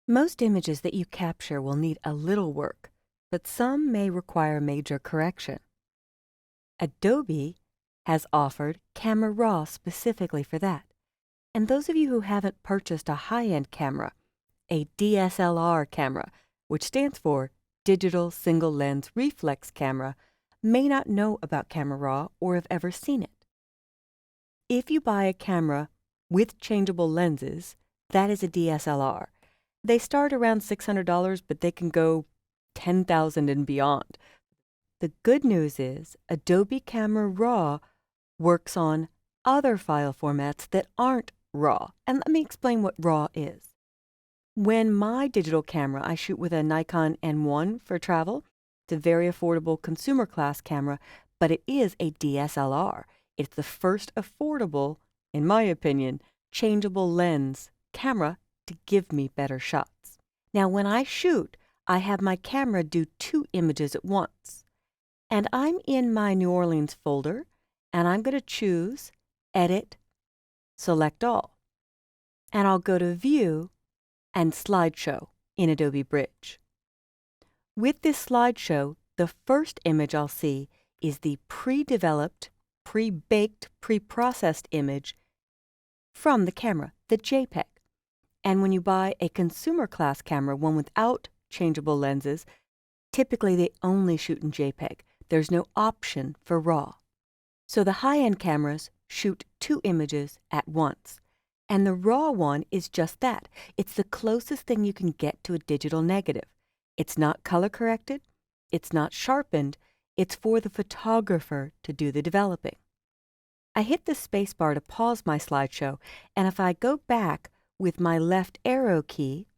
Most images that you capture will need a little work, but some may require major correction. Adobe has offered Camera Raw specifically for that. And those of you who haven't purchased a high-end camera, a DSLR camera, which stands for Digital Single Lens Reflex Camera, may not know about Camera Raw or have ever seen it. If you buy a camera with changeable lenses, that is a DSLR. They start around $600, but they can go $10,000 and beyond. The good news is Adobe Camera Raw works on other file formats that aren't RAW. And let me explain what RAW is. When my digital camera, I shoot with a Nikon N1 for travel. It's a very affordable consumer class camera, but it is a DSLR. It's the first affordable, in my opinion, changeable lens camera to give me better shots. Now, when I shoot, I have my camera do 2 images at once. And I'm in my New Orleans folder, and I'm going to choose Edit, Select All. And I'll go to View and Slideshow in Adobe Bridge. With this slideshow, the first image I'll see is the pre-developed, pre-baked, pre-processed image from the camera, the JPEG. And when you buy a consumer class camera, one without changeable lenses, typically they only shoot in JPEG. There's no option for RAW. So the high-end cameras shoot 2 images at once. And the RAW one is just that. It's the closest thing you can get to a digital negative. It's not color corrected. It's not sharpened. It's for the photographer to do the developing. I hit the spacebar to pause my slideshow, and if I go back with my left arrow key,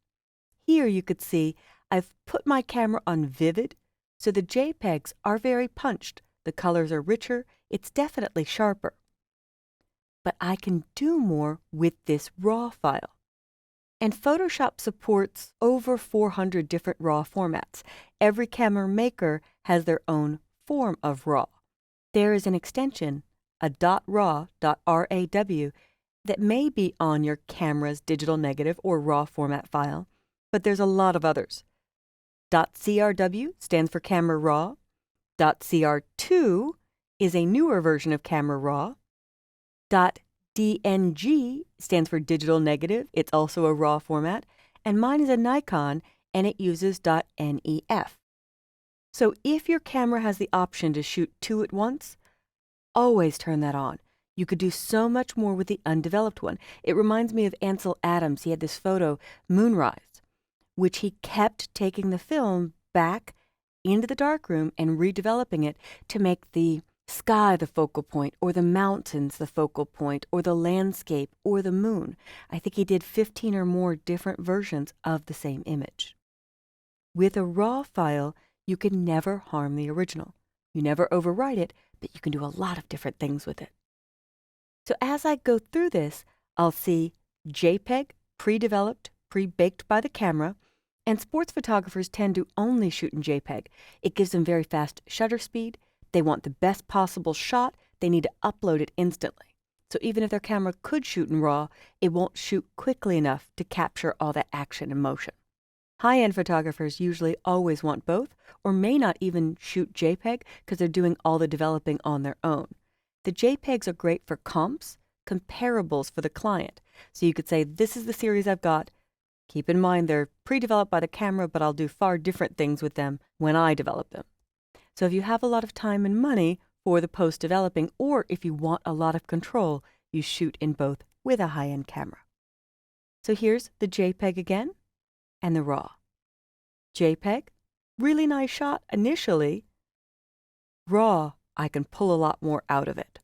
here you could see I've put my camera on vivid, so the JPEGs are very punched. The colors are richer. It's definitely sharper. But I can do more with this RAW file. And Photoshop supports over 400 different RAW formats. Every camera maker has their own form of RAW. There is an extension, a .raw, .raw, that may be on your camera's digital negative or RAW format file, but there's a lot of others. .crw stands for Camera Raw. .cr2 is a newer version of Camera Raw. .dng stands for Digital Negative. It's also a RAW format. And mine is a Nikon, and it uses .nef. So if your camera has the option to shoot 2 at once, always turn that on. You could do so much more with the undeveloped one. It reminds me of Ansel Adams. He had this photo, Moonrise, which he kept taking the film back into the darkroom and redeveloping it to make the sky the focal point, or the mountains the focal point, or the landscape, or the moon. I think he did 15 or more different versions of the same image. With a RAW file, you can never harm the original. You never overwrite it, but you can do a lot of different things with it. So as I go through this, I'll see JPEG, pre-developed, pre-baked by the camera, and sports photographers tend to only shoot in JPEG. It gives them very fast shutter speed. They want the best possible shot. They need to upload it instantly. So even if their camera could shoot in RAW, it won't shoot quickly enough to capture all that action and motion. High-end photographers usually always want both, or may not even shoot JPEG because they're doing all the developing on their own. The JPEGs are great for comps, comparables for the client. So you could say, this is the series I've got. Keep in mind they're pre-developed by the camera, but I'll do far different things with them when I develop them. So if you have a lot of time and money for the post-developing, or if you want a lot of control, you shoot in both with a high-end camera. So here's the JPEG again, and the RAW. JPEG, really nice shot initially. RAW, I can pull a lot more out of it.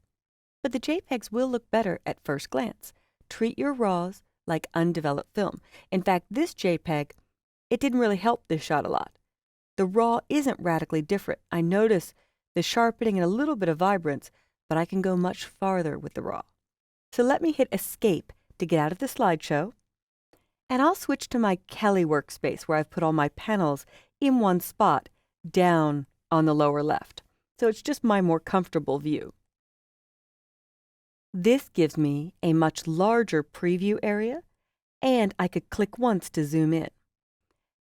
But the JPEGs will look better at first glance. Treat your RAWs like undeveloped film. In fact, this JPEG, it didn't really help this shot a lot. The RAW isn't radically different. I notice the sharpening and a little bit of vibrance, but I can go much farther with the RAW. So let me hit Escape to get out of the slideshow, and I'll switch to my Kelly workspace where I've put all my panels in one spot down on the lower left. So it's just my more comfortable view. This gives me a much larger preview area, and I could click once to zoom in.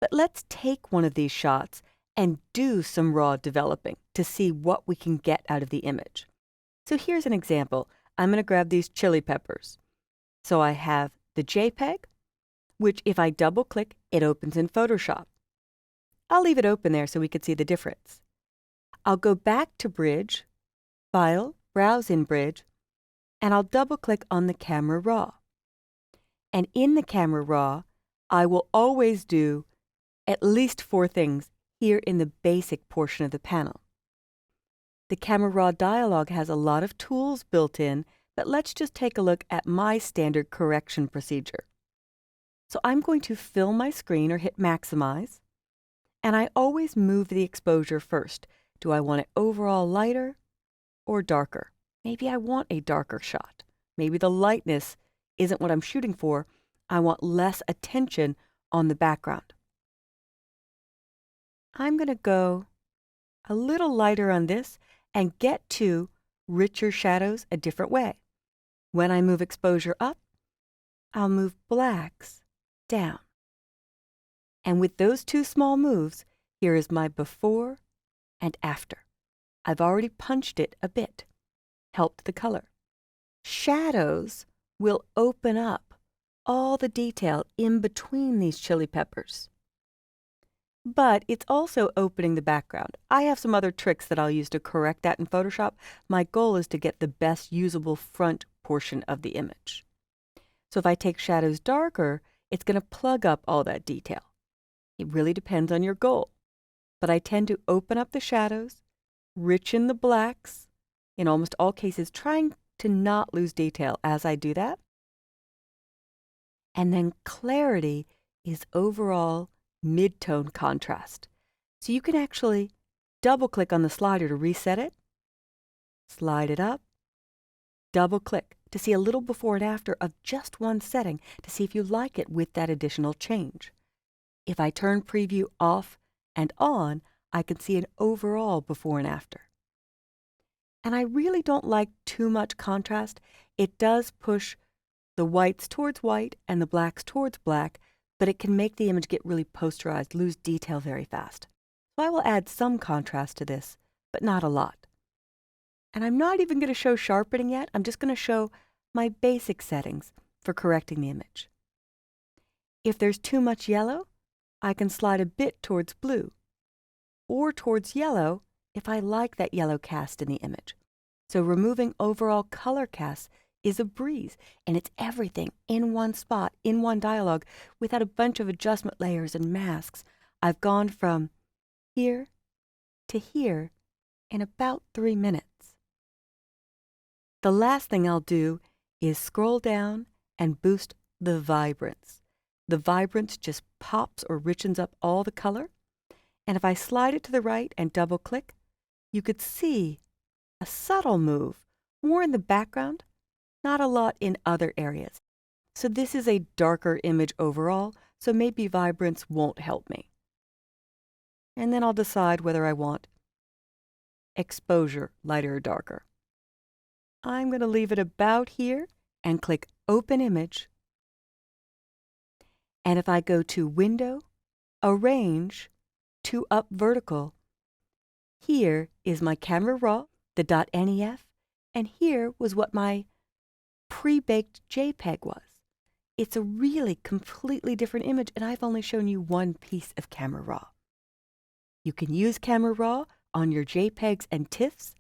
But let's take one of these shots and do some raw developing to see what we can get out of the image. So here's an example. I'm going to grab these chili peppers. So I have the JPEG, which if I double-click, it opens in Photoshop. I'll leave it open there so we can see the difference. I'll go back to Bridge, File, Browse in Bridge, and I'll double-click on the Camera Raw. And in the Camera Raw, I will always do at least 4 things here in the basic portion of the panel. The Camera Raw dialog has a lot of tools built in, but let's just take a look at my standard correction procedure. So I'm going to fill my screen or hit Maximize, and I always move the exposure first. Do I want it overall lighter or darker? Maybe I want a darker shot. Maybe the lightness isn't what I'm shooting for. I want less attention on the background. I'm going to go a little lighter on this and get to richer shadows a different way. When I move exposure up, I'll move blacks down. And with those 2 small moves, here is my before and after. I've already punched it a bit, helped the color. Shadows will open up all the detail in between these chili peppers. But it's also opening the background. I have some other tricks that I'll use to correct that in Photoshop. My goal is to get the best usable front portion of the image. So if I take shadows darker, it's going to plug up all that detail. It really depends on your goal. But I tend to open up the shadows, richen the blacks, in almost all cases, trying to not lose detail as I do that. And then clarity is overall mid-tone contrast. So you can actually double-click on the slider to reset it, slide it up, double-click to see a little before and after of just one setting to see if you like it with that additional change. If I turn preview off and on, I can see an overall before and after. And I really don't like too much contrast. It does push the whites towards white and the blacks towards black, but it can make the image get really posterized, lose detail very fast. So I will add some contrast to this, but not a lot. And I'm not even going to show sharpening yet. I'm just going to show my basic settings for correcting the image. If there's too much yellow, I can slide a bit towards blue, or towards yellow if I like that yellow cast in the image. So removing overall color cast is a breeze, and it's everything in one spot, in one dialog, without a bunch of adjustment layers and masks. I've gone from here to here in about 3 minutes. The last thing I'll do is scroll down and boost the vibrance. The vibrance just pops or richens up all the color. And if I slide it to the right and double click, you could see a subtle move, more in the background, not a lot in other areas. So this is a darker image overall, so maybe vibrance won't help me. And then I'll decide whether I want exposure, lighter or darker. I'm going to leave it about here and click Open Image. And if I go to Window, Arrange, 2 up vertical, here is my Camera Raw, the .NEF, and here was what my pre-baked JPEG was. It's a really completely different image, and I've only shown you one piece of Camera Raw. You can use Camera Raw on your JPEGs and TIFFs,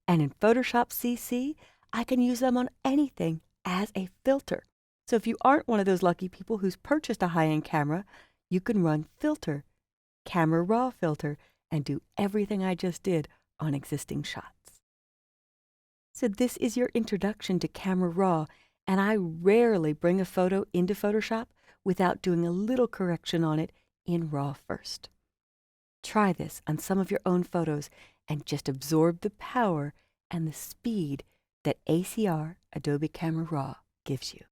and in Photoshop CC, I can use them on anything as a filter. So if you aren't one of those lucky people who's purchased a high-end camera, you can run Filter, Camera Raw Filter, and do everything I just did on existing shots. So this is your introduction to Camera Raw, and I rarely bring a photo into Photoshop without doing a little correction on it in RAW first. Try this on some of your own photos and just absorb the power and the speed that ACR, Adobe Camera Raw, gives you.